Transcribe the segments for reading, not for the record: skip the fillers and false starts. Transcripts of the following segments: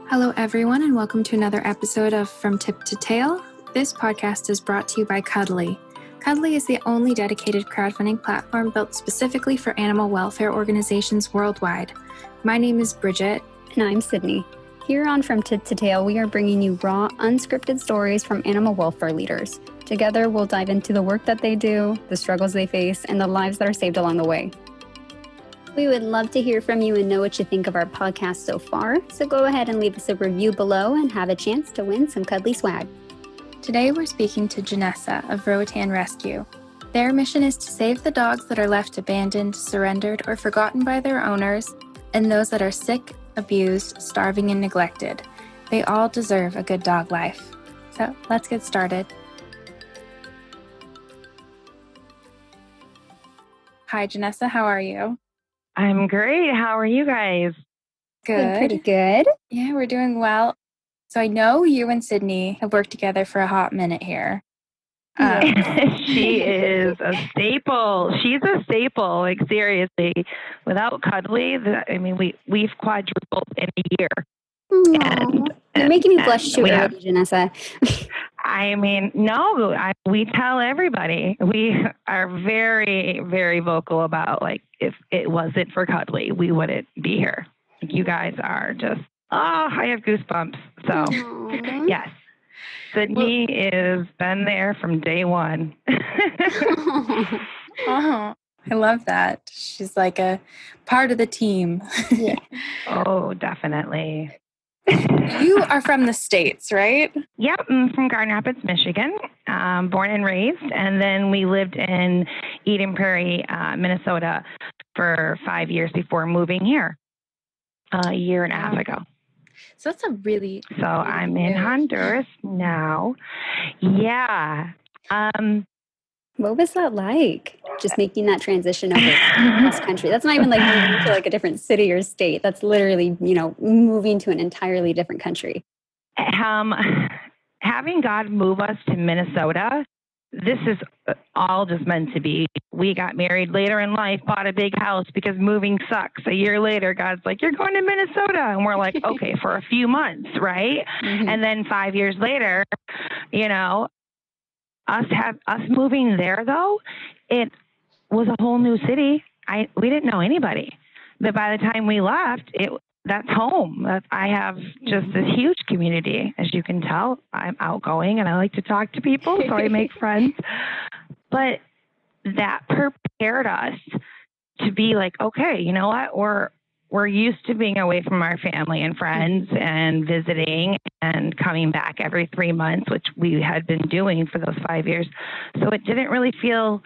Hello, everyone, and welcome to another episode of From Tip to Tail. This podcast is brought to you by Cuddly. Cuddly is the only dedicated crowdfunding platform built specifically for animal welfare organizations worldwide. My name is Bridget. And I'm Sydney. Here on From Tip to Tail, we are bringing you raw, unscripted stories from animal welfare leaders. Together, we'll dive into the work that they do, the struggles they face, and the lives that are saved along the way. We would love to hear from you and know what you think of our podcast so far, so go ahead and leave us a review below and have a chance to win some cuddly swag. Today, we're speaking to Janessa of Roatan Rescue. Their mission is to save the dogs that are left abandoned, surrendered, or forgotten by their owners, and those that are sick, abused, starving, and neglected. They all deserve a good dog life. So let's get started. Hi, Janessa. How are you? I'm great. How are you guys? Good. Pretty good. Yeah, we're doing well. So I know you and Sydney have worked together for a hot minute here. She is a staple. She's a staple. Like, seriously, without Cuddly, we've quadrupled in a year. You're making me blush too early, Janessa. We tell everybody. We are very, very vocal about, like, if it wasn't for Cuddly, we wouldn't be here. Like, you guys are just, I have goosebumps. So, yes. Sydney has been there from day one. Oh, I love that. She's like a part of the team. Yeah. Oh, definitely. You are from the States, right? Yep, I'm from Grand Rapids, Michigan, born and raised. And then we lived in Eden Prairie, Minnesota for 5 years before moving here a year and a half ago. So that's a really... So I'm in Honduras now. Yeah. What was that like? Just making that transition over across country. That's not even like moving to like a different city or state. That's literally, moving to an entirely different country. Having God move us to Minnesota, this is all just meant to be. We got married later in life, bought a big house because moving sucks. A year later, God's like, you're going to Minnesota. And we're like, okay, for a few months, right? Mm-hmm. And then 5 years later, us moving there, though, it was a whole new city. We didn't know anybody. But by the time we left, that's home. I have just this huge community. As you can tell, I'm outgoing and I like to talk to people, so I make friends. But that prepared us to be like, okay, you know what? We're used to being away from our family and friends and visiting and coming back every 3 months, which we had been doing for those 5 years. So it didn't really feel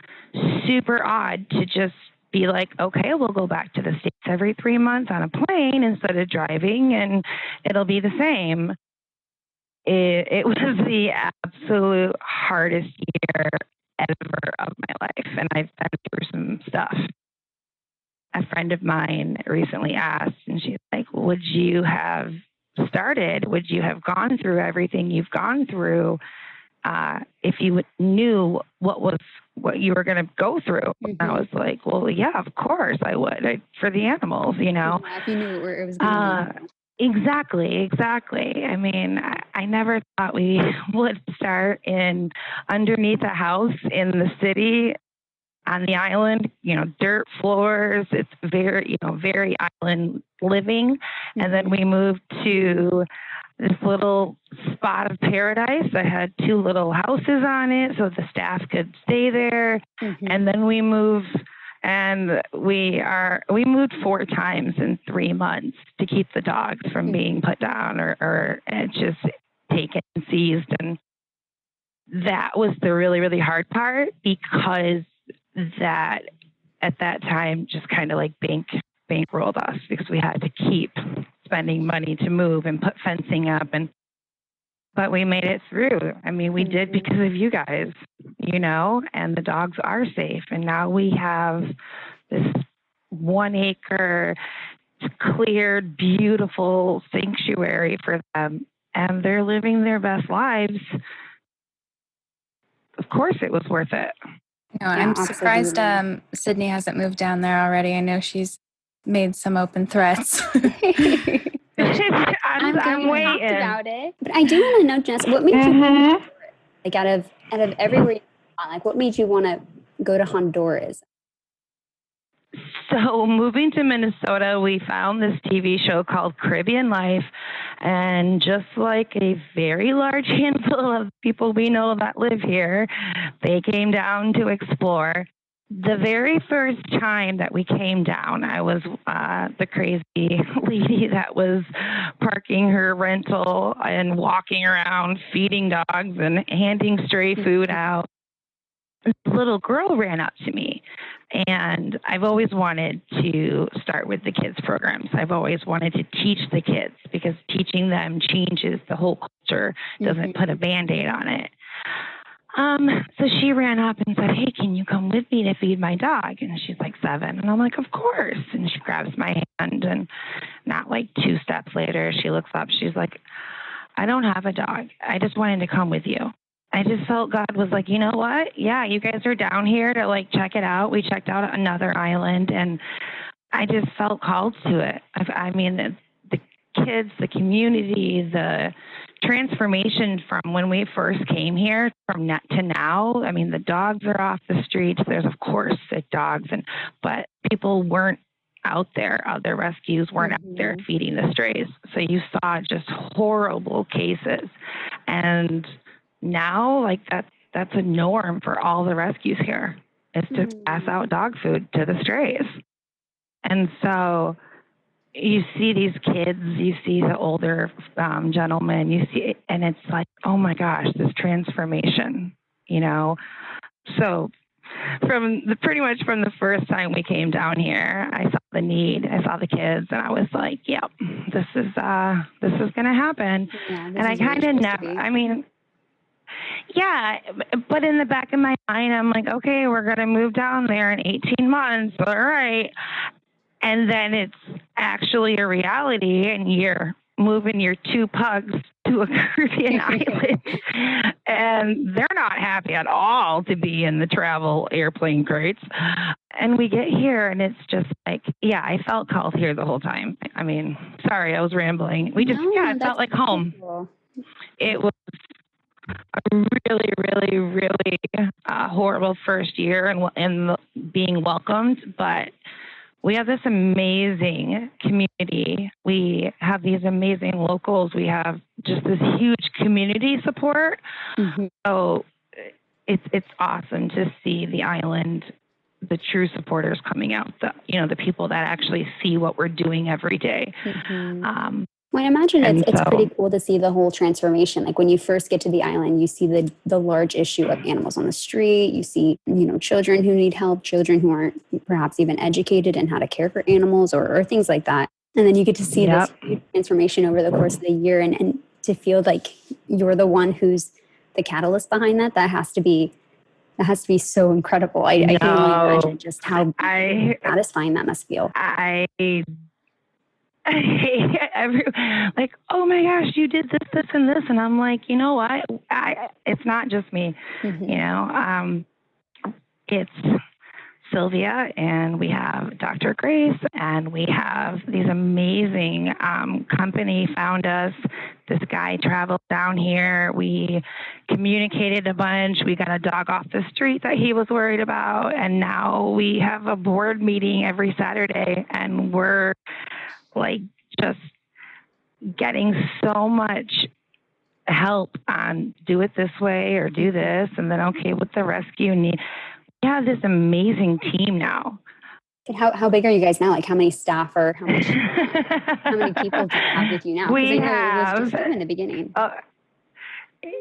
super odd to just be like, okay, we'll go back to the States every 3 months on a plane instead of driving, and it'll be the same. It was the absolute hardest year ever of my life, and I've been through some stuff. A friend of mine recently asked, and she's like, would you have gone through everything you've gone through if you knew what you were going to go through? Mm-hmm. And I was like, well, yeah, of course I would, for the animals, If you knew where it was going to be. Exactly. I mean, I never thought we would start underneath a house in the city on the island, dirt floors. It's very, very island living. Mm-hmm. And then we moved to this little spot of paradise that had 2 little houses on it so the staff could stay there. Mm-hmm. And then we moved, and we moved 4 times in 3 months to keep the dogs from being put down or just taken and seized. And that was the really, really hard part, because that at that time just kind of like bankrolled us, because we had to keep spending money to move and put fencing up, but we made it through. I mean, we did because of you guys, and the dogs are safe. And now we have this 1 acre cleared, beautiful sanctuary for them, and they're living their best lives. Of course it was worth it. No, I'm surprised Sydney hasn't moved down there already. I know she's made some open threats. I'm waiting. talked about it. But I do want to know, Jess, what made you like out of everywhere you gone, like what made you want to go to Honduras? So moving to Minnesota, we found this TV show called Caribbean Life, and just like a very large handful of people we know that live here, they came down to explore. The very first time that we came down, I was the crazy lady that was parking her rental and walking around feeding dogs and handing stray food out. This little girl ran up to me, and I've always wanted to start with the kids programs. I've always wanted to teach the kids because teaching them changes the whole culture, doesn't put a Band-Aid on it. So she ran up and said, "Hey, can you come with me to feed my dog?" And she's like 7. And I'm like, "Of course." And she grabs my hand, and not like 2 steps later, she looks up. She's like, "I don't have a dog. I just wanted to come with you." I just felt God was like, you know what? Yeah, you guys are down here to like check it out. We checked out another island, and I just felt called to it. I mean, the kids, the community, the transformation from when we first came here from net to now. I mean, the dogs are off the streets. There's of course sick dogs, but people weren't out there. Other rescues weren't out there feeding the strays. So you saw just horrible cases, and now like that's a norm for all the rescues here is to pass out dog food to the strays. And so you see these kids, you see the older gentlemen, you see, and it's like, oh my gosh, this transformation, you know? So pretty much from the first time we came down here, I saw the need, I saw the kids, and I was like, yep, this is going to happen. Yeah, and I kind of never, I mean, yeah, but in the back of my mind, I'm like, okay, we're going to move down there in 18 months. All right. And then it's actually a reality, and you're moving your 2 pugs to a Caribbean island, and they're not happy at all to be in the travel airplane crates. And we get here, and it's just like, yeah, I felt called here the whole time. I mean, sorry, I was rambling. It felt like home. Cool. It was a really, really, really horrible first year and being welcomed, but we have this amazing community. We have these amazing locals. We have just this huge community support. So it's awesome to see the island, the true supporters coming out, the people that actually see what we're doing every day. Well, I imagine it's pretty cool to see the whole transformation. Like when you first get to the island, you see the large issue of animals on the street. You see, children who need help, children who aren't perhaps even educated in how to care for animals or things like that. And then you get to see this huge transformation over the course of the year, and to feel like you're the one who's the catalyst behind that. That has to be so incredible. I can only imagine just how satisfying that must feel. Like, oh my gosh, you did this, and this. And I'm like, you know what? It's not just me, it's Sylvia, and we have Dr. Grace, and we have these amazing company found us. This guy traveled down here. We communicated a bunch. We got a dog off the street that he was worried about. And now we have a board meeting every Saturday, and we're like just getting so much help on do it this way or do this, and then okay, with the rescue need. We have this amazing team now. How big are you guys now? Like how many staff or how many people do you have with you now? We have. It was just in the beginning.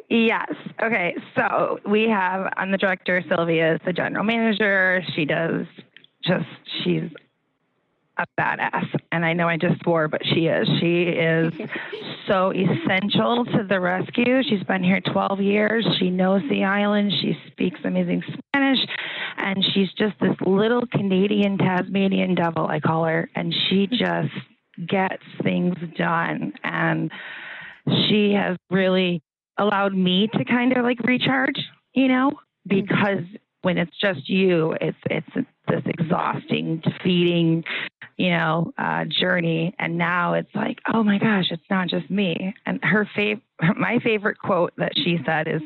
Yes. Okay. So we have, I'm the director. Sylvia is the general manager. She's a badass. And I know I just swore, but she is. She is so essential to the rescue. She's been here 12 years. She knows the island. She speaks amazing Spanish. And she's just this little Canadian Tasmanian devil, I call her. And she just gets things done. And she has really allowed me to kind of like recharge, because when it's just you, it's this exhausting, defeating, journey. And now it's like, oh my gosh, it's not just me. And my favorite quote that she said is,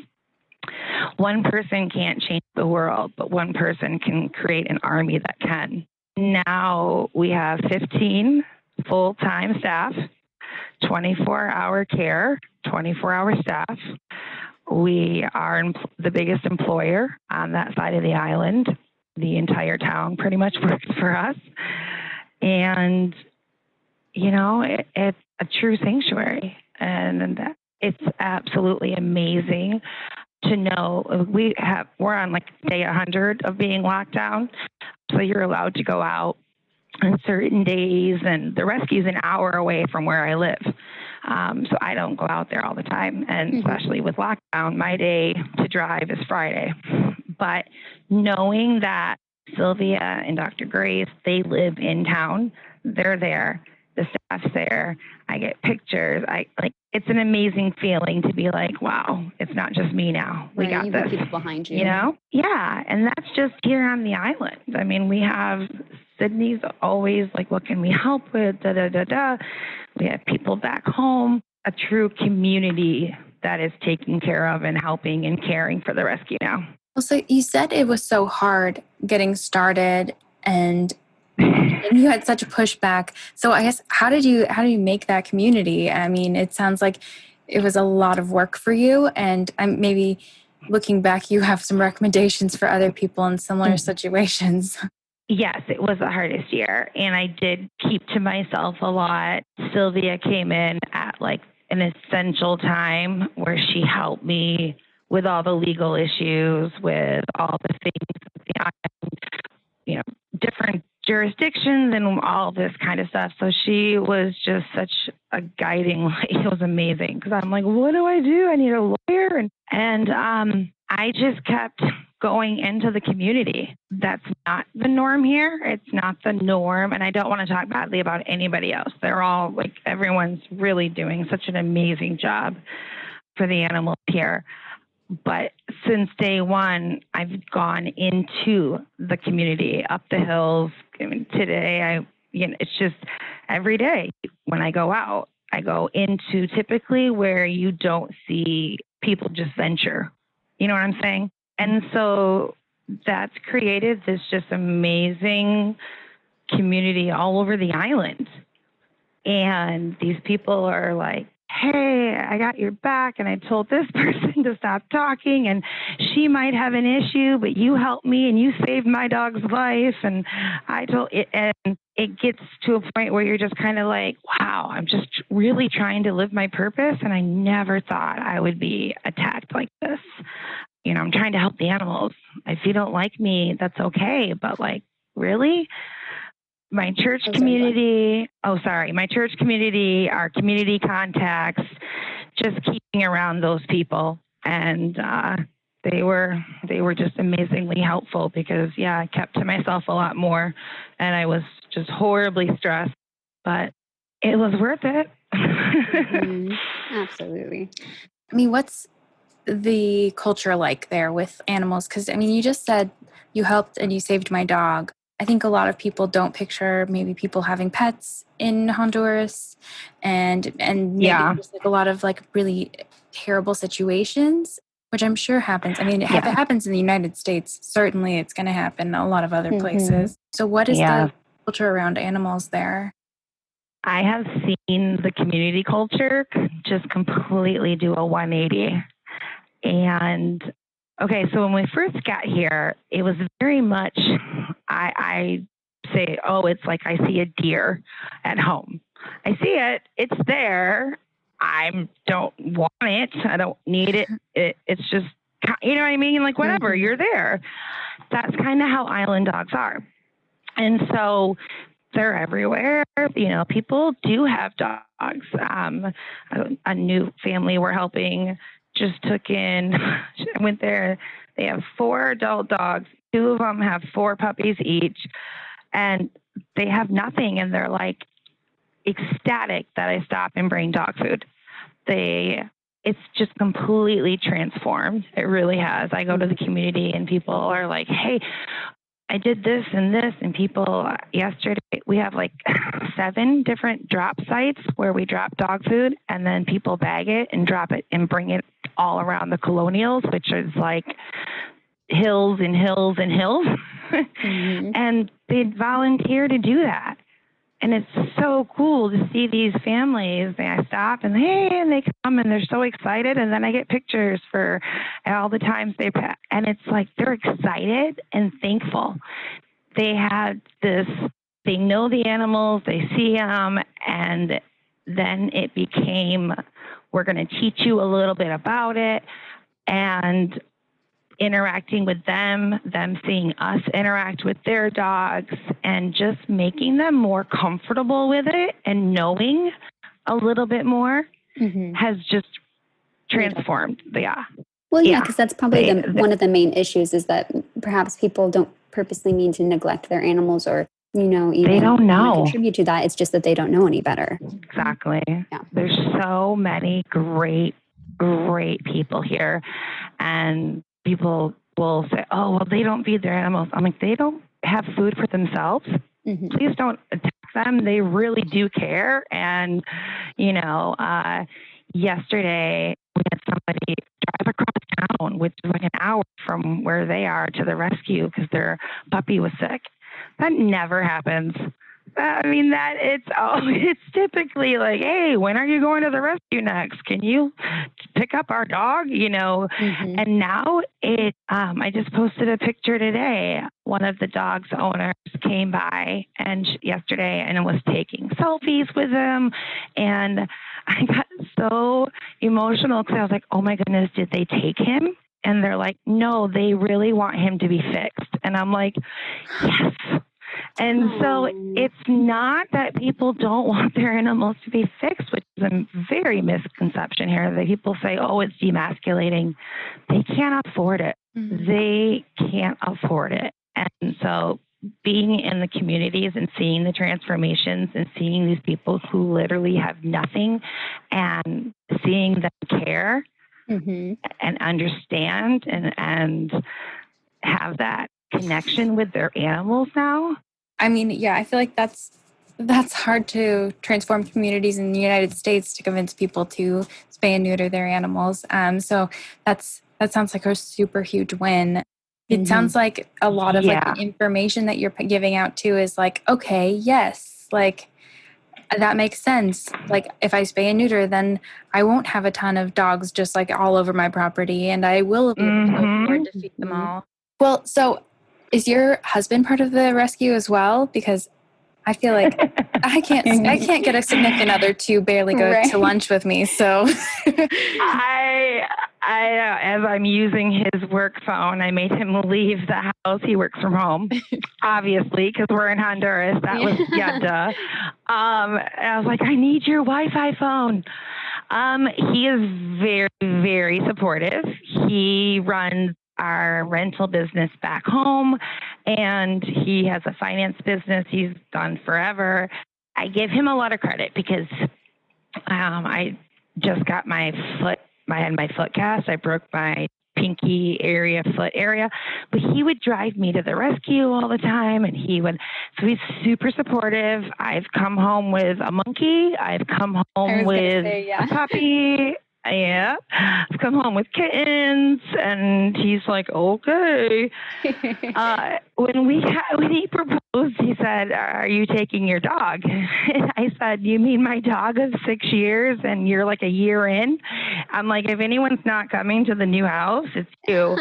one person can't change the world, but one person can create an army that can. Now we have 15 full-time staff, 24-hour care, 24-hour staff. We are the biggest employer on that side of the island. The entire town pretty much works for us. And, it's a true sanctuary. And it's absolutely amazing to know we're on like day 100 of being locked down. So you're allowed to go out on certain days, and the rescue's an hour away from where I live. So I don't go out there all the time. And especially with lockdown, my day to drive is Friday. But knowing that Sylvia and Dr. Grace, they live in town, they're there, the staff's there, I get pictures. It's an amazing feeling to be like, wow, it's not just me now. We got this. People behind you. Yeah. And that's just here on the island. I mean, we have Sydney's always like, what can we help with? Da, da, da, da. We have people back home, a true community that is taking care of and helping and caring for the rescue now. Well, so you said it was so hard getting started and you had such a pushback. So I guess how do you make that community? I mean, it sounds like it was a lot of work for you, and maybe looking back, you have some recommendations for other people in similar situations. Yes, it was the hardest year, and I did keep to myself a lot. Sylvia came in at like an essential time where she helped me with all the legal issues, with all the things, different jurisdictions and all this kind of stuff. So she was just such a guiding light. It was amazing because I'm like, what do? I need a lawyer. And I just kept going into the community. That's not the norm here. It's not the norm. And I don't want to talk badly about anybody else. They're all like, everyone's really doing such an amazing job for the animals here. But since day one, I've gone into the community, up the hills. I mean, today, it's just every day when I go out, I go into typically where you don't see people just venture. You know what I'm saying? And so that's created this just amazing community all over the island. And these people are like, hey, I got your back, and I told this person to stop talking, and she might have an issue, but you helped me and you saved my dog's life. And and it gets to a point where you're just kind of like, wow, I'm just really trying to live my purpose, and I never thought I would be attacked like this. I'm trying to help the animals. If you don't like me, that's okay, but like, really? My church community, our community contacts, just keeping around those people. And they were just amazingly helpful because, I kept to myself a lot more, and I was just horribly stressed, but it was worth it. Absolutely. I mean, what's the culture like there with animals? Because, I mean, you just said you helped and you saved my dog. I think a lot of people don't picture maybe people having pets in Honduras and maybe just like a lot of like really terrible situations, which I'm sure happens. I mean, if it happens in the United States, certainly it's going to happen in a lot of other places. So what is the culture around animals there? I have seen the community culture just completely do a 180. And okay, so when we first got here, it was very much, I say, oh, it's like I see a deer at home. I see it. It's there. I don't want it. I don't need it. It's just, you know what I mean? Like, whatever, you're there. That's kind of how island dogs are. And so they're everywhere. People do have dogs. A new family we're helping just took in, I went there. They have 4 adult dogs. 2 of them have 4 puppies each, and they have nothing. And they're like ecstatic that I stop and bring dog food. It's just completely transformed. It really has. I go to the community and people are like, hey, I did this and this, and people yesterday, we have like 7 different drop sites where we drop dog food, and then people bag it and drop it and bring it all around the colonials, which is like hills and hills and hills. And they volunteer to do that. And it's so cool to see these families. And I stop and hey, and they come and they're so excited. And then I get pictures for all the times they pet. And it's like they're excited and thankful. They had this, they know the animals, they see them, and then it became, we're going to teach you a little bit about it. And interacting with them seeing us interact with their dogs, and just making them more comfortable with it and knowing a little bit more has just transformed. Yeah. Well, yeah, because that's probably one of the main issues is that perhaps people don't purposely mean to neglect their animals or, even they don't know. Contribute to that. It's just that they don't know any better. Exactly. Yeah. There's so many great people here, and people will say, oh, well, they don't feed their animals. I'm like, they don't have food for themselves. Please don't attack them. They really do care. And, yesterday we had somebody drive across town, which is like an hour from where they are, to the rescue because their puppy was sick. That never happens. It's typically like, hey, when are you going to the rescue next? Can you pick up our dog? And now I just posted a picture today. One of the dog's owners came by yesterday and was taking selfies with him. And I got so emotional because I was like, oh my goodness, did they take him? And they're like, no, they really want him to be fixed. And I'm like, yes. And so it's not that people don't want their animals to be fixed, which is a very misconception here, that people say, oh, it's demasculating. They can't afford it. They can't afford it. And so being in the communities and seeing the transformations and seeing these people who literally have nothing and seeing them care and understand and have that connection with their animals now. I feel like that's hard to transform communities in the United States to convince people to spay and neuter their animals. So that sounds like a super huge win. It sounds like a lot of like the information that you're giving out too is like, okay, yes, like that makes sense. Like if I spay and neuter, then I won't have a ton of dogs just like all over my property, and I will be able to afford to feed them all. Well, so is your husband part of the rescue as well? Because I feel like I can't get a significant other to barely go to lunch with me. So I as I'm using his work phone, I made him leave the house. He works from home, obviously, because we're in Honduras. That was duh. I was like, I need your Wi-Fi phone. He is very, very supportive. He runs our rental business back home, and he has a finance business he's done forever. I give him a lot of credit because I just got I had my foot cast. I broke my pinky foot area, but he would drive me to the rescue all the time, and so he's super supportive. I've come home with a monkey. I've come home with a puppy. Yeah, I've come home with kittens, and he's like, okay. When he proposed, he said, "Are you taking your dog?" And I said, "You mean my dog of 6 years, and you're like a year in?" I'm like, if anyone's not coming to the new house, it's you.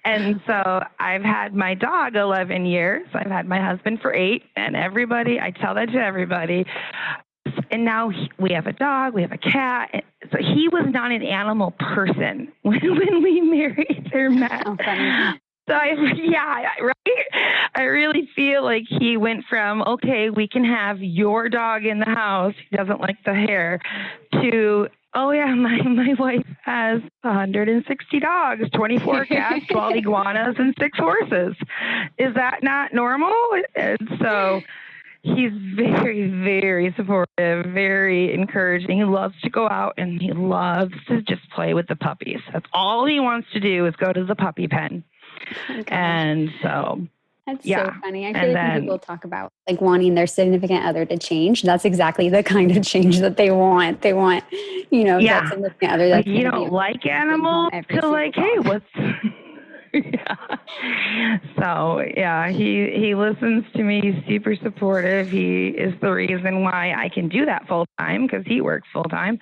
And so I've had my dog 11 years. I've had my husband for 8, and I tell that to everybody. And now we have a dog, we have a cat. So he was not an animal person when we married or met. Oh, funny. So right? I really feel like he went from, okay, we can have your dog in the house, he doesn't like the hair, to, oh yeah, my wife has 160 dogs, 24 cats, 12 iguanas, and 6 horses. Is that not normal? And so he's very, very supportive, very encouraging. He loves to go out, and he loves to just play with the puppies. That's all he wants to do is go to the puppy pen. Oh, And so, that's yeah. so funny. I And feel like then, when people talk about like wanting their significant other to change, that's exactly the kind of change that they want. They want, that significant other like that's you going to be don't like bring home animals every to like, hey, single dog. what's yeah. So yeah, he listens to me. He's super supportive. He is the reason why I can do that full time because he works full time.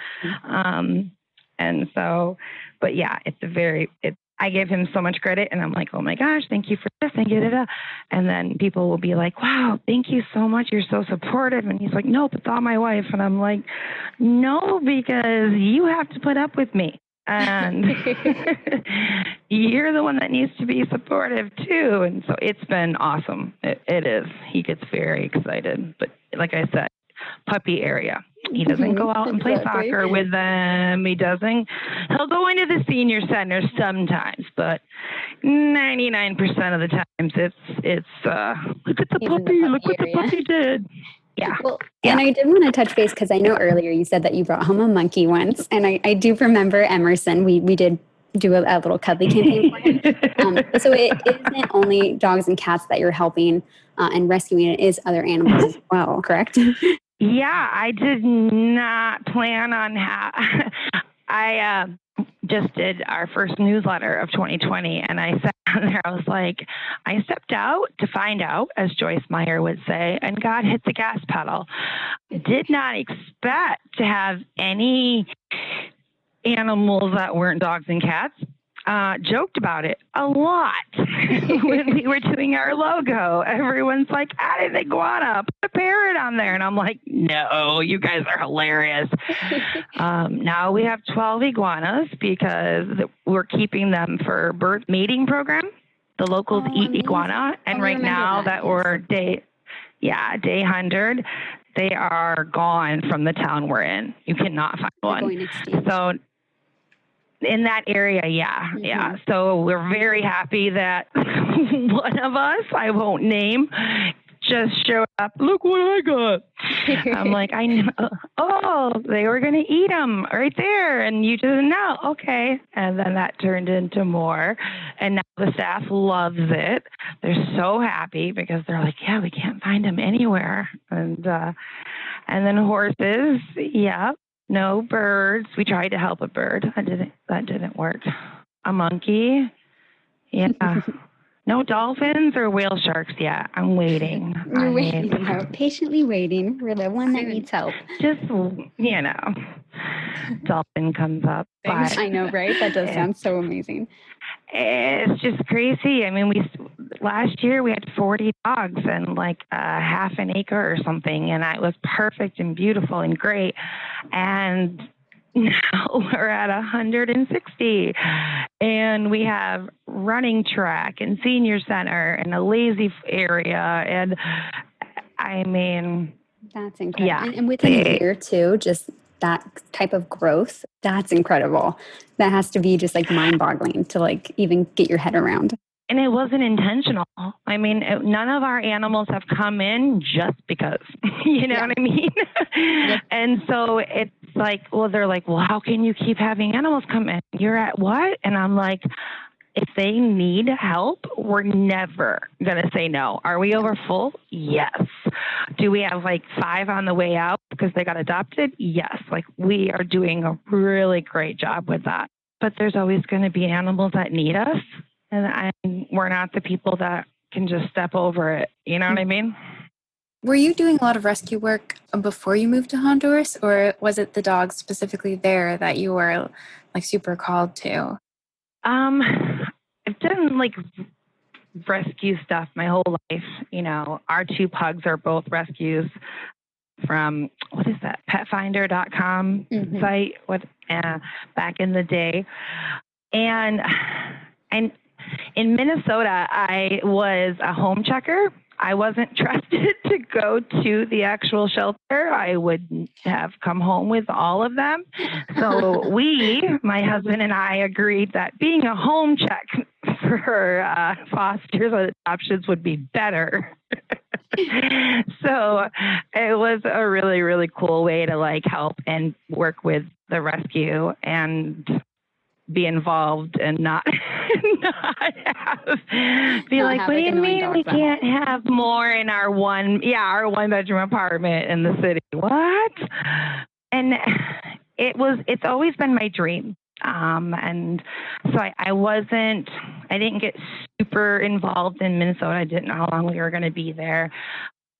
And so, but yeah, I give him so much credit, and I'm like, oh my gosh, thank you for this, and and then people will be like, wow, thank you so much, you're so supportive, and he's like, nope, it's all my wife, and I'm like, no, because you have to put up with me. And you're the one that needs to be supportive too. And so it's been awesome. It is. He gets very excited. But like I said, puppy area. He doesn't go out and play soccer with them. He'll go into the senior center sometimes, but 99% of the times it's look at the puppy, look what the puppy did. Yeah. Well, and I did want to touch base because I know earlier you said that you brought home a monkey once, and I do remember Emerson. We did do a little cuddly campaign for him. So it isn't only dogs and cats that you're helping and rescuing; it is other animals as well. Correct? Yeah, I did not plan on I just did our first newsletter of 2020, and I sat down there. I was like, I stepped out to find out, as Joyce Meyer would say, and God hit the gas pedal. Did not expect to have any animals that weren't dogs and cats. Joked about it a lot when we were doing our logo. Everyone's like, add an iguana, put a parrot on there. And I'm like, no, you guys are hilarious. Now we have 12 iguanas because we're keeping them for birth mating program. The locals eat iguana. And right now that we're day 100, they are gone from the town we're in. You cannot find one. So in that area, yeah. So we're very happy that one of us, I won't name, just showed up. Look what I got. I'm like, I know. Oh, they were going to eat them right there, and you didn't know. Okay. And then that turned into more, and now the staff loves it. They're so happy because they're like, yeah, we can't find them anywhere. And then horses, yeah. No birds. We tried to help a bird. That didn't work. A monkey. Yeah. No dolphins or whale sharks yet. I'm waiting. You're waiting, patiently waiting for the one that needs help. Just, dolphin comes up. But I know, right? That does sound so amazing. It's just crazy. I mean, last year we had 40 dogs and like half an acre or something, and it was perfect and beautiful and great. And now we're at 160, and we have running track and senior center and a lazy area, and I mean, that's incredible. Yeah, and within a year too, just that type of growth, that's incredible. That has to be just like mind-boggling to like even get your head around. And it wasn't intentional. I mean, none of our animals have come in just because, you know what I mean? And so it's like, well, they're like, well, how can you keep having animals come in? You're at what? And I'm like, if they need help, we're never going to say no. Are we over full? Yes. Do we have like 5 on the way out because they got adopted? Yes. Like we are doing a really great job with that. But there's always going to be animals that need us. And we're not the people that can just step over it. You know what I mean? Were you doing a lot of rescue work before you moved to Honduras, or was it the dogs specifically there that you were like super called to? I've done like rescue stuff my whole life. You know, our 2 pugs are both rescues from, what is that, petfinder.com site back in the day. And in Minnesota, I was a home checker. I wasn't trusted to go to the actual shelter. I would have come home with all of them. So my husband and I, agreed that being a home check for fosters and adoptions would be better. So it was a really, really cool way to like help and work with the rescue and be involved and not, be like, what do you mean we can't have more in our one bedroom apartment in the city? What? And it's always been my dream. And so I didn't get super involved in Minnesota. I didn't know how long we were going to be there.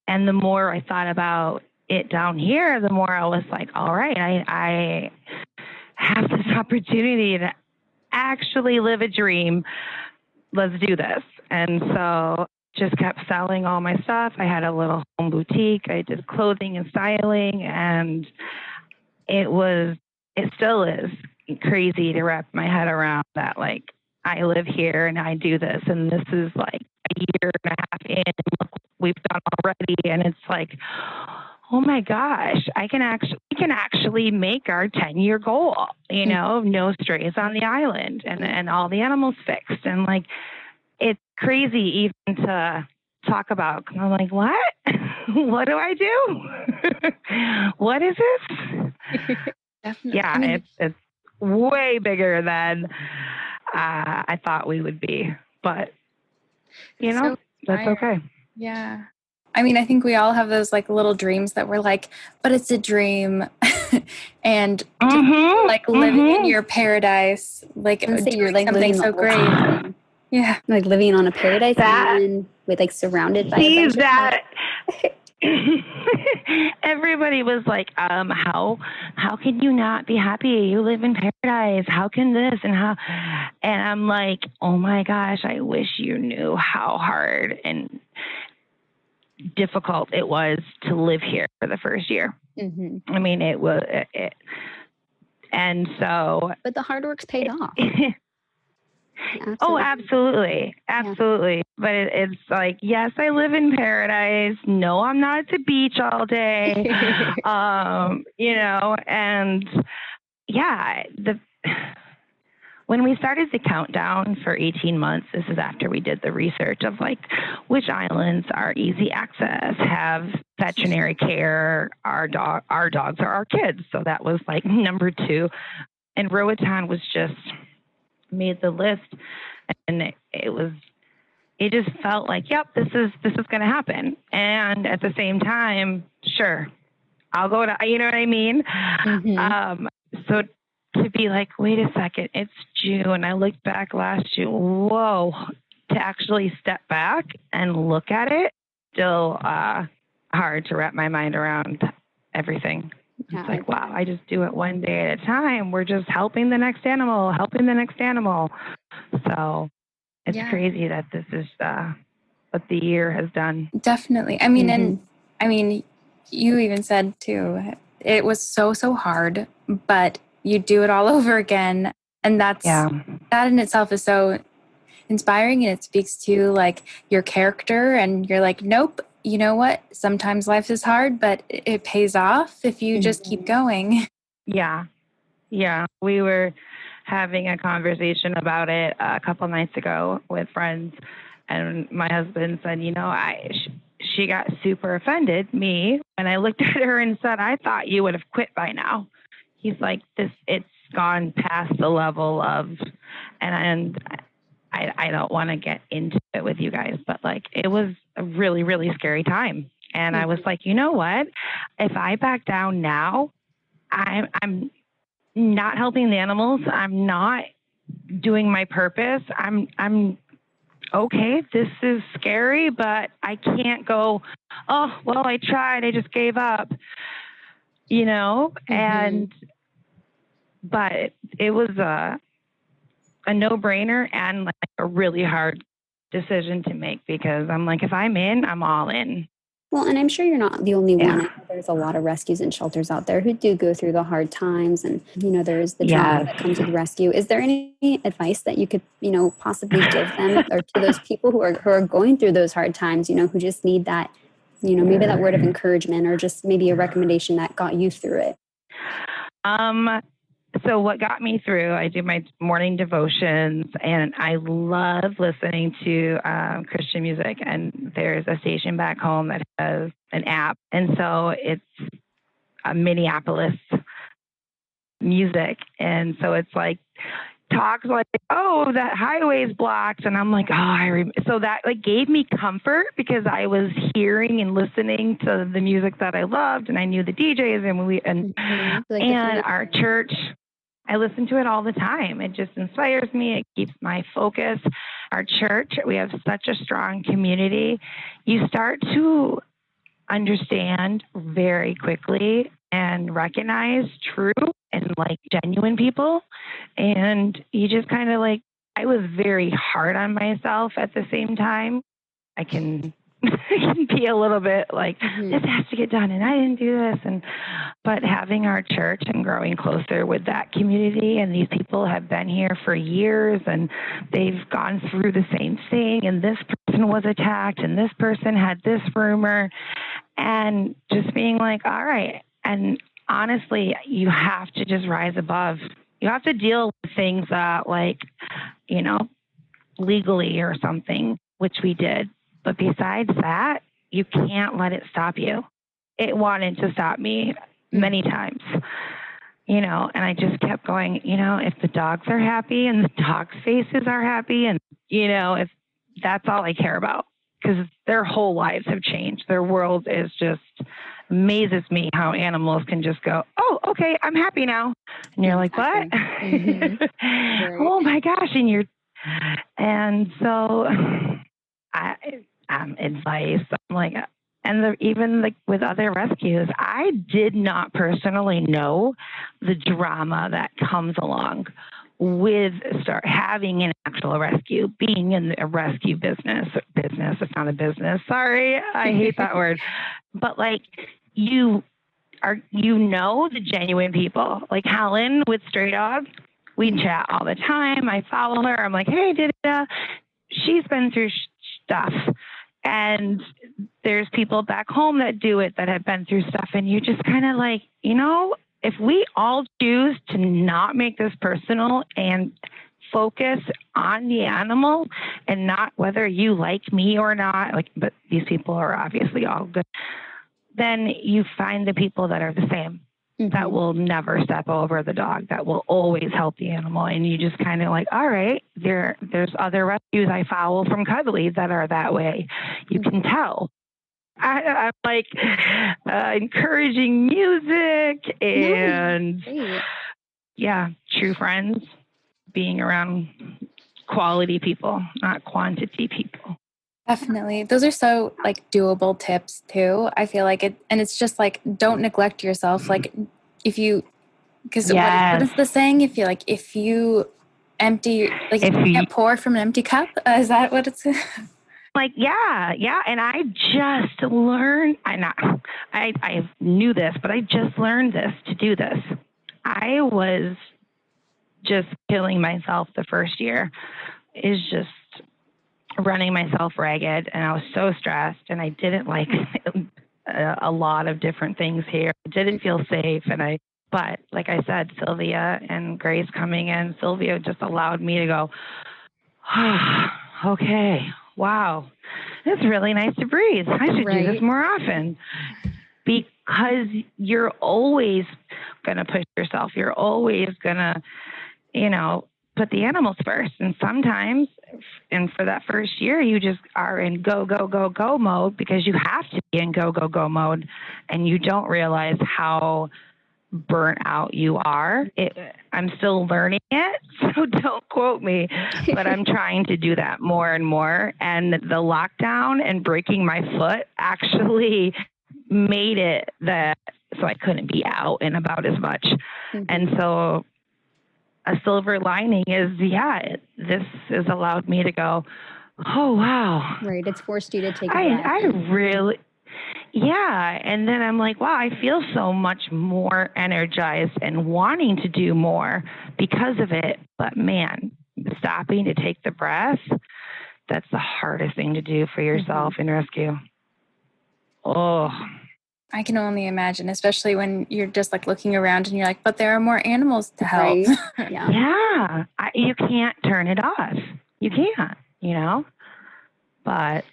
And the more I thought about it down here, the more I was like, all right, I have this opportunity to actually live a dream. Let's do this. And so just kept selling all my stuff. I had a little home boutique. I did clothing and styling, and it still is crazy to wrap my head around that. Like, I live here and I do this, and this is like a year and a half in, and look what we've done already. And it's like, oh my gosh, we can actually make our 10-year goal, no strays on the island and all the animals fixed. And like, it's crazy even to talk about. I'm like, what? What do I do? What is this? Definitely. Yeah, it's way bigger than I thought we would be, but that's okay. Yeah. I mean, I think we all have those like little dreams that we're like, but it's a dream. And like living in your paradise, like you're like something so great. Yeah. Like living on a paradise island with like surrounded by adventure. That. Everybody was like, how can you not be happy? You live in paradise. How can this and how? And I'm like, oh my gosh, I wish you knew how hard and difficult it was to live here for the first year. I mean, it was, and so. But the hard work's paid off. Absolutely. Oh, absolutely. Absolutely. Yeah. But it's like, yes, I live in paradise. No, I'm not at the beach all day. And yeah, when we started the countdown for 18 months, this is after we did the research of like which islands are easy access, have veterinary care, our dogs are our kids. So that was like number 2. And Roatan was just made the list, and it just felt like, yep, this is going to happen. And at the same time, sure, I'll go to, you know what I mean? So to be like, wait a second, it's June. I looked back last June. Whoa, to actually step back and look at it, still hard to wrap my mind around everything. It's like, wow, I just do it one day at a time. We're just helping the next animal. So it's crazy that this is what the year has done. Definitely. I mean, and you even said too, it was so hard, but you do it all over again. And that in itself is so inspiring, and it speaks to like your character, and you're like, nope, you know what? Sometimes life is hard, but it pays off if you just keep going. Yeah. Yeah. We were having a conversation about it a couple nights ago with friends, and my husband said, she got super offended, me, when I looked at her and said, I thought you would have quit by now. He's like, it's gone past the level of, and I don't want to get into it with you guys, but like, it was a really, really scary time. And I was like, you know what? If I back down now, I'm not helping the animals. I'm not doing my purpose. I'm okay. This is scary, but I can't go, oh, well, I tried. I just gave up, but it was a no-brainer and like a really hard decision to make, because I'm like, if I'm in, I'm all in. Well, and I'm sure you're not the only one. There's a lot of rescues and shelters out there who do go through the hard times, and there's the trauma that comes with rescue. Is there any advice that you could possibly give them, or to those people who are going through those hard times, who just need that, maybe that word of encouragement, or just maybe a recommendation that got you through it? So what got me through, I do my morning devotions, and I love listening to Christian music. And there's a station back home that has an app. And so it's a Minneapolis music. And so it's like talks like, oh, that highway's blocked. And I'm like, oh, so that like gave me comfort because I was hearing and listening to the music that I loved, and I knew the DJs and our church. I listen to it all the time. It just inspires me. It keeps my focus. Our church, we have such a strong community. You start to understand very quickly and recognize true and like genuine people. And you just kind of like, I was very hard on myself at the same time. I can be a little bit like, this has to get done and I didn't do this. But having our church and growing closer with that community, and these people have been here for years and they've gone through the same thing, and this person was attacked and this person had this rumor, and just being like, all right. And honestly, you have to just rise above. You have to deal with things that like, legally or something, which we did. But besides that, you can't let it stop you. It wanted to stop me many times, and I just kept going, if the dogs are happy and the dogs' faces are happy, and, if that's all I care about, because their whole lives have changed. Their world is just amazes me how animals can just go, oh, okay, I'm happy now. And you're like, what? Right. Oh my gosh. And so advice, I'm like, and even like with other rescues, I did not personally know the drama that comes along with having an actual rescue, being in a rescue business. It's not a business. Sorry, I hate that word. But like the genuine people, like Helen with Stray Dogs, we chat all the time. I follow her. I'm like, hey, she's been through stuff. And there's people back home that do it, that have been through stuff. And you just kind of like, if we all choose to not make this personal and focus on the animal and not whether you like me or not, but these people are obviously all good, then you find the people that are the same, that will never step over the dog, that will always help the animal. And you just kind of like, all right, there's other rescues I follow from Cuddly that are that way. You can tell. I'm like encouraging music and true friends, being around quality people, not quantity people. Definitely. Those are so like doable tips too. I feel like it, and it's just like, don't neglect yourself. Like if you, because what is the saying? If you empty, like you can't pour from an empty cup. Is that what it's? Like, yeah. And I just learned, I knew this, but I just learned to do this. I was just killing myself the first year, is just running myself ragged. And I was so stressed, and I didn't like a lot of different things here. I didn't feel safe. But like I said, Sylvia and Grace coming in, Sylvia just allowed me to go, okay, wow, it's really nice to breathe. I should do this more often. Because you're always going to push yourself. You're always going to, put the animals first. And sometimes, and for that first year, you just are in go, go, go, go mode, because you have to be in go, go, go mode. And you don't realize how burnt out you are. I'm still learning it, so don't quote me, but I'm trying to do that more and more. And the lockdown and breaking my foot actually made it so I couldn't be out and about as much. And so a silver lining is, this has allowed me to go, oh, wow. Right. It's forced you to take it I really... Yeah. And then I'm like, wow, I feel so much more energized and wanting to do more because of it. But man, stopping to take the breath, that's the hardest thing to do for yourself in rescue. Oh, I can only imagine, especially when you're just like looking around and you're like, but there are more animals to help. Right. Yeah. You can't turn it off. You can't, but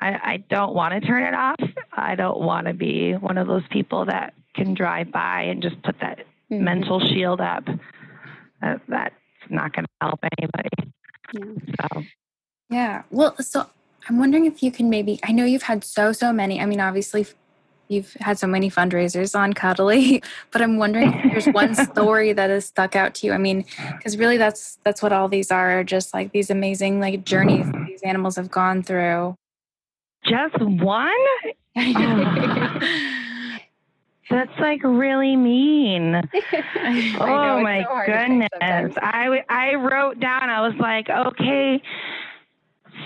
I don't want to turn it off. I don't want to be one of those people that can drive by and just put that mental shield up. That's not going to help anybody. Yeah. So. Yeah. Well, so I'm wondering if you can maybe, I know you've had so many. I mean, obviously you've had so many fundraisers on Cuddly, but I'm wondering if there's one story that has stuck out to you. I mean, because really that's what all these are, just like these amazing like journeys that these animals have gone through. Just one? Oh, that's like really mean. Oh my goodness. I wrote down, I was like, okay,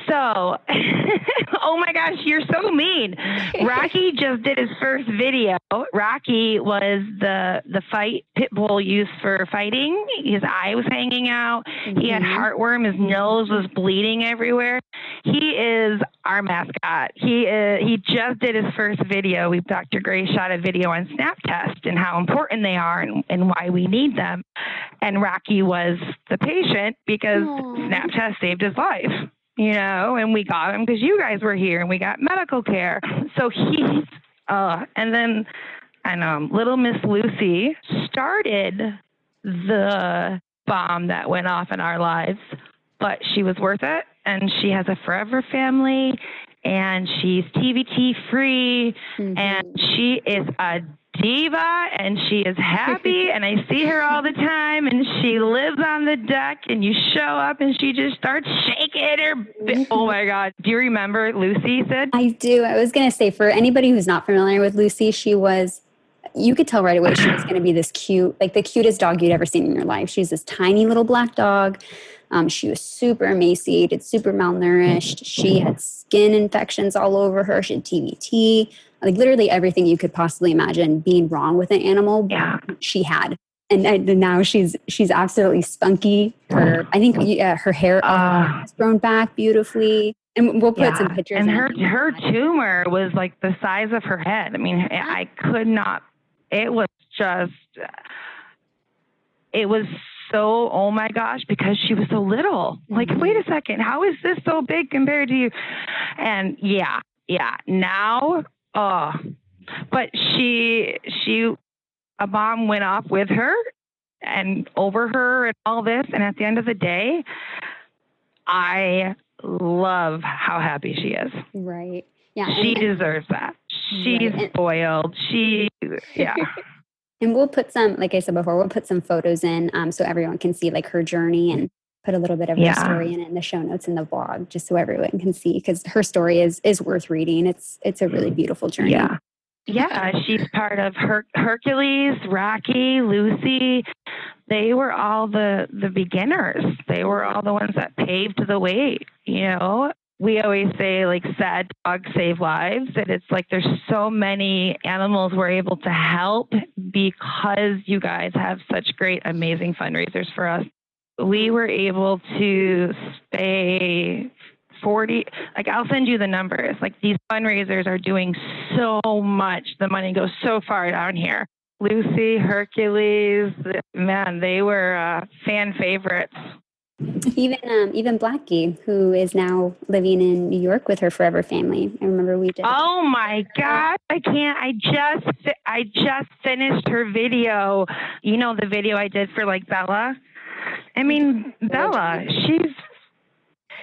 so, oh my gosh, you're so mean. Rocky just did his first video. Rocky was the fight pit bull used for fighting. His eye was hanging out. Mm-hmm. He had heartworm. His nose was bleeding everywhere. He is our mascot. He just did his first video. Dr. Gray shot a video on Snap Test and how important they are and why we need them. And Rocky was the patient because Snap Test saved his life. You know, and we got him because you guys were here and we got medical care. So and then, I know, little Miss Lucy started the bomb that went off in our lives, but she was worth it. And she has a forever family and she's TVT free and she is a diva and she is happy and I see her all the time and she lives on the deck and you show up and she just starts shaking her. Oh my God. Do you remember Lucy, Sid? I do. I was going to say, for anybody who's not familiar with Lucy, you could tell right away she was going to be this cute, like the cutest dog you'd ever seen in your life. She's this tiny little black dog. She was super emaciated, super malnourished. She had skin infections all over her. She had TVT, like literally everything you could possibly imagine being wrong with an animal. Yeah. She had. And now she's absolutely spunky. Her hair has grown back beautifully. And we'll put some pictures. And her tumor was like the size of her head. I mean, I could not. It was so, oh my gosh, because she was so little. Like, wait a second, how is this so big compared to you? And now, but a bomb went off with her and over her and all this. And at the end of the day, I love how happy she is. Right. Yeah. She deserves that. She's spoiled. And we'll put some, like I said before, we'll put some photos in so everyone can see like her journey and put a little bit of her story in the show notes in the blog, just so everyone can see, because her story is worth reading. It's a really beautiful journey. Yeah, she's part of Hercules, Rocky, Lucy. They were all the beginners. They were all the ones that paved the way, you know. We always say, like, sad dogs save lives. And it's like there's so many animals we're able to help because you guys have such great, amazing fundraisers for us. We were able to spay 40, like, I'll send you the numbers. Like, these fundraisers are doing so much. The money goes so far down here. Lucy, Hercules, man, they were fan favorites. Even Blackie, who is now living in New York with her forever family. I remember we did. Oh my God, I can't. I just finished her video. You know, the video I did for like Bella. I mean, Bella.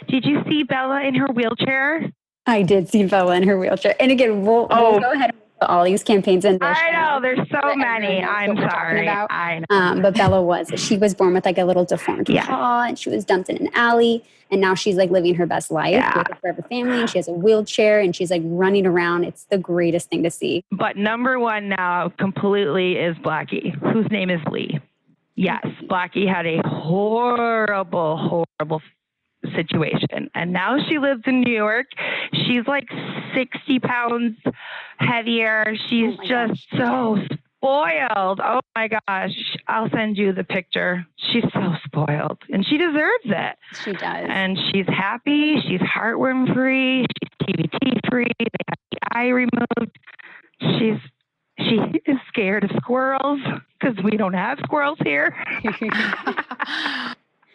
Did you see Bella in her wheelchair? I did see Bella in her wheelchair. And again, we'll go ahead and put all these campaigns in there. I know, there's so many. I'm sorry. I know. But Bella she was born with like a little deformed paw, and she was dumped in an alley. And now she's like living her best life with her forever family. And she has a wheelchair and she's like running around. It's the greatest thing to see. But number one now completely is Blackie, whose name is Lee. Yes, Blackie had a horrible situation, and now she lives in New York. She's like 60 pounds heavier. She's so spoiled. Oh my gosh, I'll send you the picture. She's so spoiled, and she deserves it. She does. And she's happy. She's heartworm free. She's TVT free. They have the eye removed. She is scared of squirrels because we don't have squirrels here.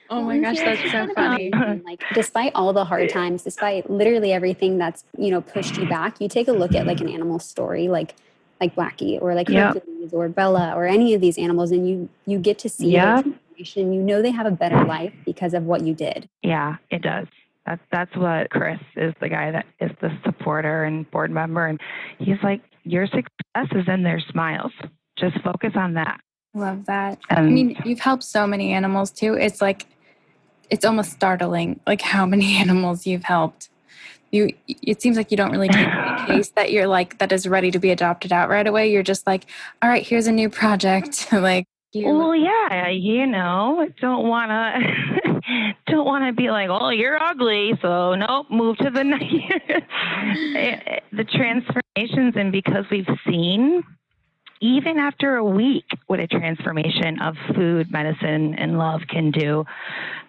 Oh my gosh, that's so funny. Like, despite all the hard times, despite literally everything that's, pushed you back, you take a look at like an animal story, like Blackie or like Hercules or Bella or any of these animals, and you get to see the transformation. You know they have a better life because of what you did. Yeah, it does. That's what Chris is, the guy that is the supporter and board member. And he's like, your success is in their smiles. Just focus on that. Love that. I mean, you've helped so many animals too. It's like, it's almost startling, like how many animals you've helped. It seems like you don't really take a case that you're like, that is ready to be adopted out right away. You're just like, all right, here's a new project. Like, well, yeah, don't want to be like, oh, you're ugly, so nope, move to the the transformations. And because we've seen, even after a week, what a transformation of food, medicine, and love can do,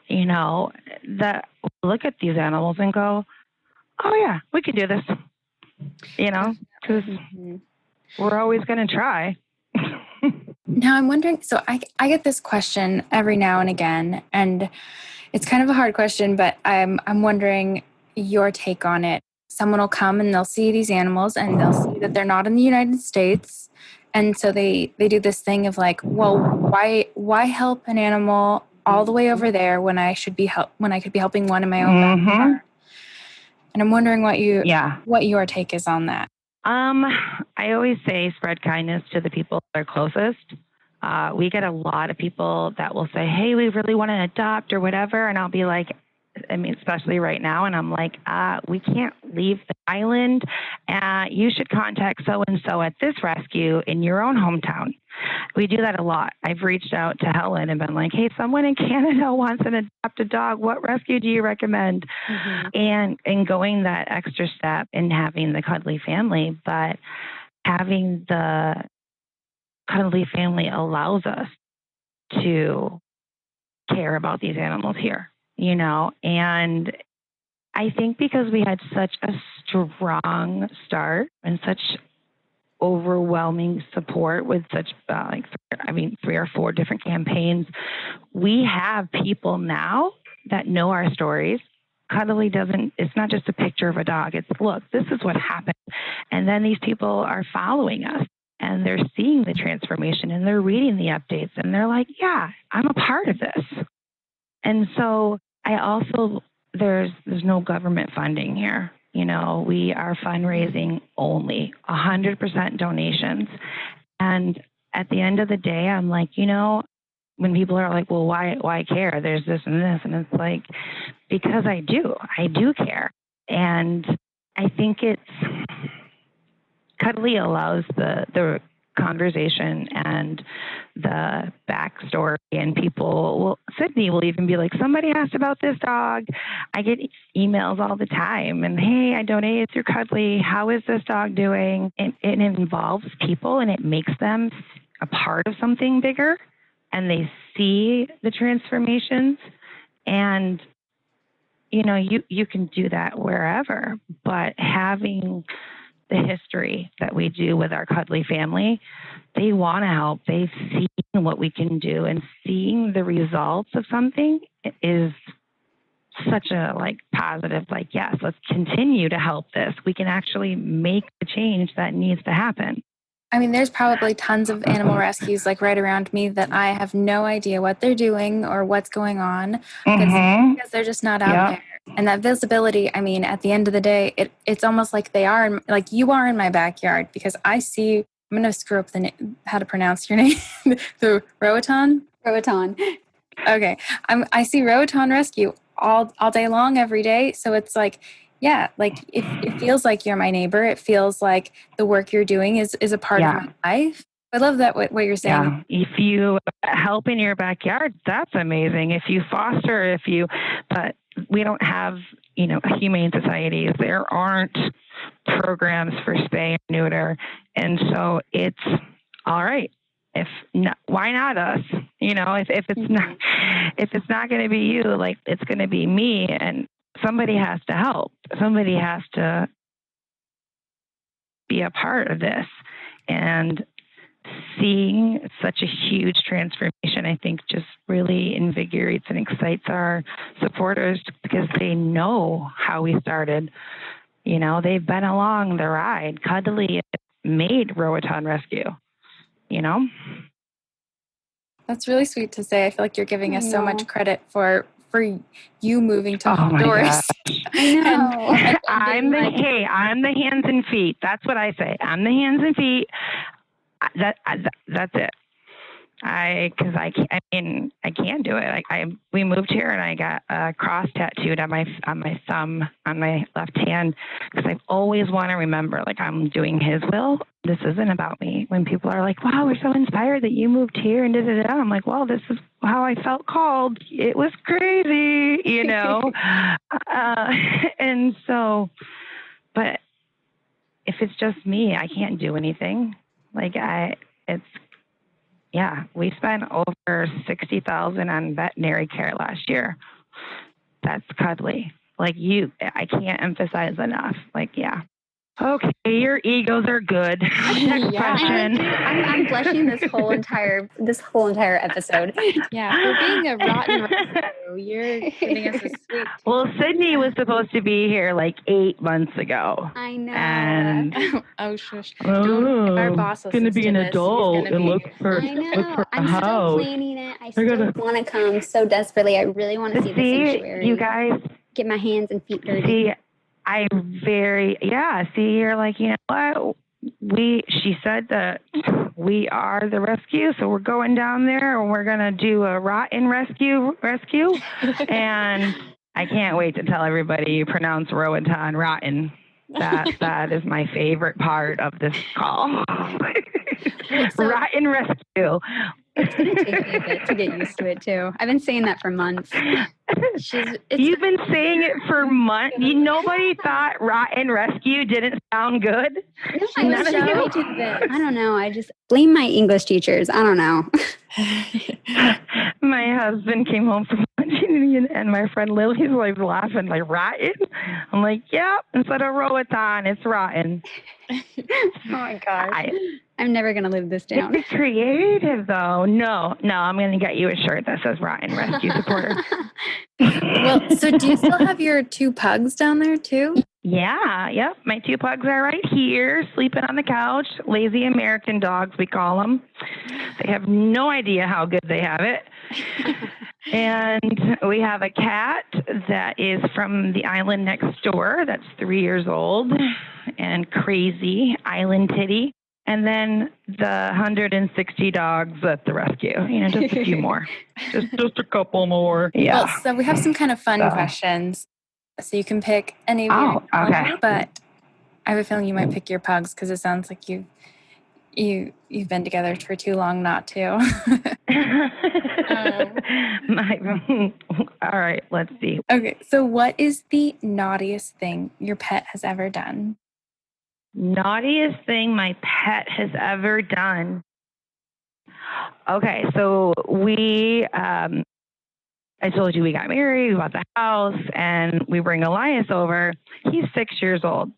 that look at these animals and go, oh yeah, we can do this, because we're always going to try. Now I'm wondering, so I get this question every now and again, and it's kind of a hard question, but I'm wondering your take on it. Someone will come and they'll see these animals and they'll see that they're not in the United States. And so they do this thing of like, well, why help an animal all the way over there when I could be helping one in my own backyard? And I'm wondering what your take is on that. I always say spread kindness to the people that are closest. We get a lot of people that will say, hey, we really want to adopt or whatever. And I'll be like, especially right now. And I'm like, we can't leave the island. You should contact so-and-so at this rescue in your own hometown. We do that a lot. I've reached out to Helen and been like, hey, someone in Canada wants an adopted dog. What rescue do you recommend? And going that extra step in having the cuddly family, but having the cuddly family allows us to care about these animals here, and I think because we had such a strong start and such overwhelming support with such 3 or 4 different campaigns, we have people now that know our stories. Cuddly it's not just a picture of a dog. It's, look, this is what happened. And then these people are following us and they're seeing the transformation and they're reading the updates and they're like, yeah, I'm a part of this. And so there's no government funding here. We are fundraising only 100% donations. And at the end of the day, I'm like, when people are like, well, why care? There's this and this. And it's like, because I do care. And I think Cuddly allows the conversation and the backstory, and Sydney will even be like, somebody asked about this dog. I get emails all the time and, hey, I donated through Cuddly. How is this dog doing? And it involves people and it makes them a part of something bigger, and they see the transformations. And you can do that wherever, but having the history that we do with our cuddly family, they want to help. They've seen what we can do, and seeing the results of something is such a positive, yes, let's continue to help this. We can actually make the change that needs to happen. I mean, there's probably tons of animal rescues right around me that I have no idea what they're doing or what's going on because they're just not out there. And that visibility, at the end of the day, it's almost like they are, you are in my backyard, because I see, I'm going to screw up how to pronounce your name, the Roatan? Roatan. Okay. I see Roatan Rescue all day long, every day. So it's like, yeah, it feels like you're my neighbor. It feels like the work you're doing is a part of my life. I love that what you're saying. Yeah. If you help in your backyard, that's amazing. If you foster, but we don't have, humane societies. There aren't programs for spay and neuter. And so it's all right. If not, why not us? If it's not going to be you, it's going to be me, and somebody has to help. Somebody has to be a part of this. And seeing such a huge transformation, I think, just really invigorates and excites our supporters, because they know how we started. They've been along the ride. Cuddly made Roatan Rescue, That's really sweet to say. I feel like you're giving us so know. much credit for you moving to Oh my Honduras. I know. I'm the hands and feet. That's what I say. I'm the hands and feet. That's it. I can't do it. We moved here and I got a cross tattooed on my thumb on my left hand because I've always want to remember like I'm doing His will. This isn't about me. When people are like, "Wow, we're so inspired that you moved here," and I'm like, "Well, this is how I felt called. It was crazy, you know." And so, but if it's just me, I can't do anything. We spent over $60,000 on veterinary care last year. That's cuddly. I can't emphasize enough. Okay, your egos are good. Next question. I'm blushing this whole entire episode. Yeah, for being a rotten rescue, you're giving us a sweet. Well, Sydney was supposed to be here like 8 months ago. I know. And shush! Don't. Our boss listens gonna be an adult and look for. I know. I'm still planning it. I still want to come so desperately. I really want to see the sanctuary. You guys, get my hands and feet dirty. See, you're like, you know what? She said that we are the rescue, so we're going down there and we're gonna do a Roatan Rescue, and I can't wait to tell everybody you pronounce Roatan. That is my favorite part of this call. Roatan Rescue. It's going to take me a bit to get used to it, too. I've been saying that for months. You've been saying it for months? Nobody thought Roatan Rescue didn't sound good? No, I don't know. I just blame my English teachers. I don't know. My husband came home from lunch and my friend Lily's like laughing, like, Rotten? I'm like, yeah, instead of Roatan, it's Rotten. Oh my gosh. I'm never going to live this down. It's creative, though. No, I'm going to get you a shirt that says Roatan Rescue Supporter. Well, so do you still have your 2 pugs down there, too? Yeah, yep. My 2 pugs are right here, sleeping on the couch. Lazy American dogs, we call them. They have no idea how good they have it. And we have a cat that is from the island next door that's 3 years old and crazy, island titty. And then the 160 dogs at the rescue, just a few more, just a couple more. Yeah. Well, so we have some kind of fun questions. So you can pick any of your okay. But I have a feeling you might pick your pugs because it sounds like you've been together for too long not to. All right, let's see. Okay, so what is the naughtiest thing your pet has ever done? Naughtiest thing my pet has ever done. Okay, so I told you we got married, we bought the house, and we bring Elias over. He's 6 years old.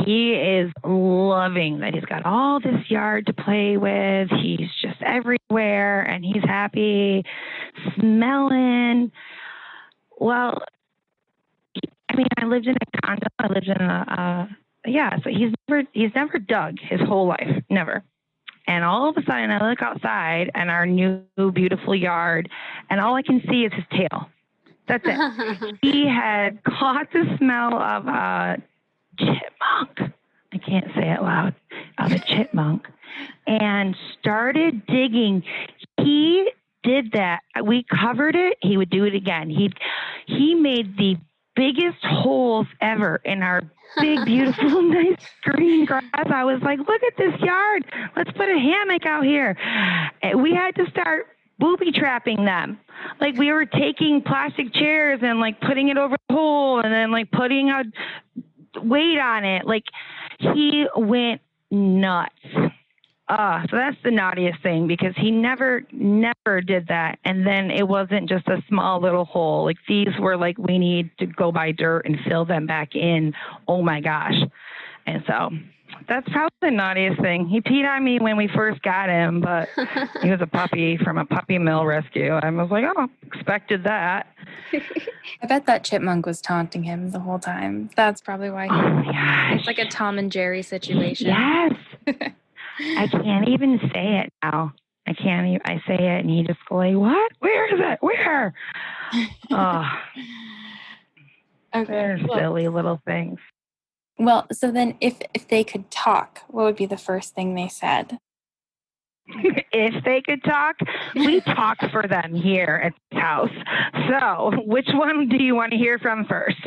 He is loving that he's got all this yard to play with. He's just everywhere, and he's happy, smelling. Well, I lived in a condo. I lived in so he's never dug his whole life, never. And all of a sudden, I look outside and our new beautiful yard, and all I can see is his tail. That's it. He had caught the smell of a chipmunk. I can't say it loud. Of a chipmunk, and started digging. He did that. We covered it. He would do it again. He made the biggest holes ever in our big, beautiful, nice green grass. I was like, look at this yard. Let's put a hammock out here. And we had to start booby trapping them. Like we were taking plastic chairs and like putting it over the hole and then like putting a weight on it. Like he went nuts. So that's the naughtiest thing because he never did that. And then it wasn't just a small little hole. Like these were like, we need to go buy dirt and fill them back in. Oh my gosh. And so that's probably the naughtiest thing. He peed on me when we first got him, but he was a puppy from a puppy mill rescue. I was like, oh, expected that. I bet that chipmunk was taunting him the whole time. That's probably why it's like a Tom and Jerry situation. Yes. I can't even say it now. I can't even, I say it and he just go like, what? Where is it? Where? Oh, Okay. they're silly little things. Well, so then if they could talk, what would be the first thing they said? If they could talk, we talk for them here at the house. So which one do you want to hear from first?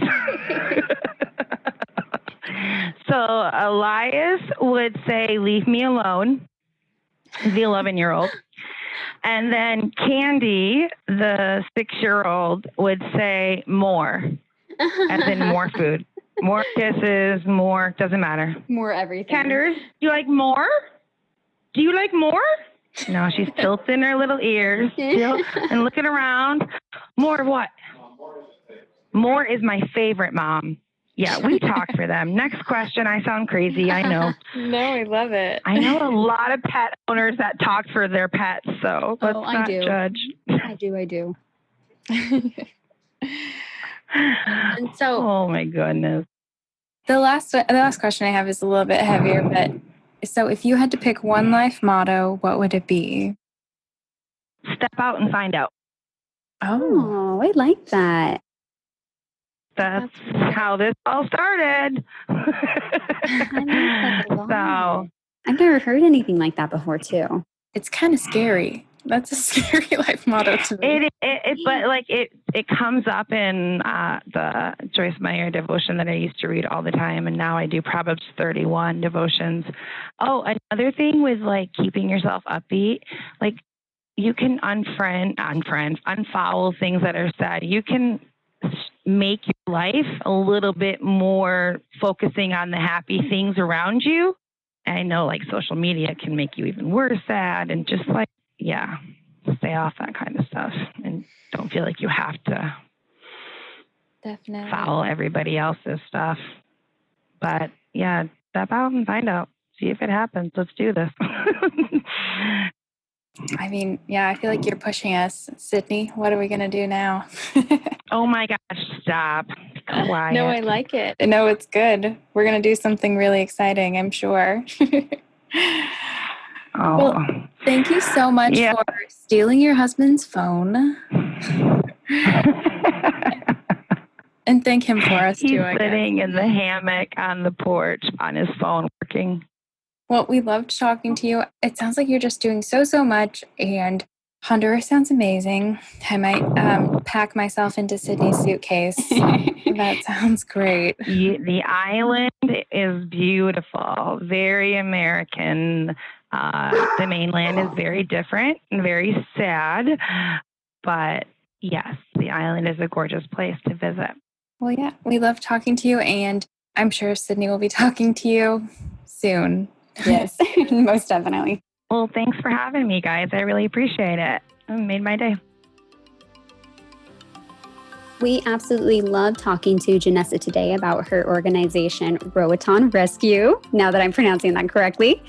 So Elias would say, leave me alone, the 11-year-old. And then Candy, the 6-year-old, would say more, as in more food. More kisses, more, doesn't matter. More everything. Kenders, do you like more? Do you like more? No, she's tilting her little ears still and looking around. More of what? More is my favorite, Mom. Yeah, we talk for them. Next question. I sound crazy. I know. No, I love it. I know a lot of pet owners that talk for their pets, so let's not judge. I do. And so, oh my goodness. the last question I have is a little bit heavier, but so if you had to pick one life motto, what would it be? Step out and find out. Oh, I like that. That's how this all started. I like that a lot. So, I've never heard anything like that before, too. It's kind of scary. That's a scary life motto to me. But like it comes up in the Joyce Meyer devotion that I used to read all the time, and now I do Proverbs 31 devotions. Oh, another thing with like keeping yourself upbeat, like you can unfollow things that are said. You can make your life a little bit more focusing on the happy things around you. And I know like social media can make you even worse sad, and just like, yeah, stay off that kind of stuff and don't feel like you have to Definitely follow everybody else's stuff. But yeah, step out and find out. See if it happens. Let's do this. I mean, yeah, I feel like you're pushing us. Sydney, what are we going to do now? Oh my gosh, stop. Be quiet. No, I like it. No, it's good. We're going to do something really exciting, I'm sure. Oh. Well, thank you so much for stealing your husband's phone. And thank him for us, too, I guess. He's sitting in the hammock on the porch on his phone working. Well, we loved talking to you. It sounds like you're just doing so much, and Honduras sounds amazing. I might pack myself into Sydney's suitcase. That sounds great. The island is beautiful, very American. The mainland is very different and very sad, but yes, the island is a gorgeous place to visit. Well, yeah, we love talking to you, and I'm sure Sydney will be talking to you soon. Yes, most definitely. Well, thanks for having me, guys. I really appreciate it. It made my day. We absolutely love talking to Janessa today about her organization, Roatan Rescue, now that I'm pronouncing that correctly.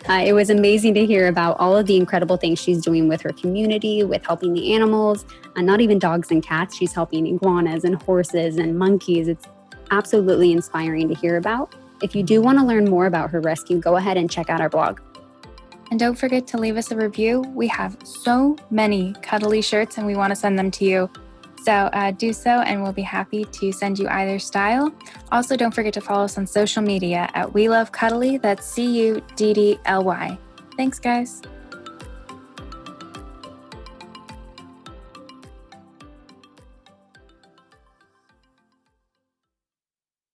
It was amazing to hear about all of the incredible things she's doing with her community, with helping the animals, and not even dogs and cats. She's helping iguanas and horses and monkeys. It's absolutely inspiring to hear about. If you do want to learn more about her rescue, go ahead and check out our blog. And don't forget to leave us a review. We have so many cuddly shirts and we want to send them to you. So do so and we'll be happy to send you either style. Also, don't forget to follow us on social media at We Love Cuddly. That's CUDDLY. Thanks, guys.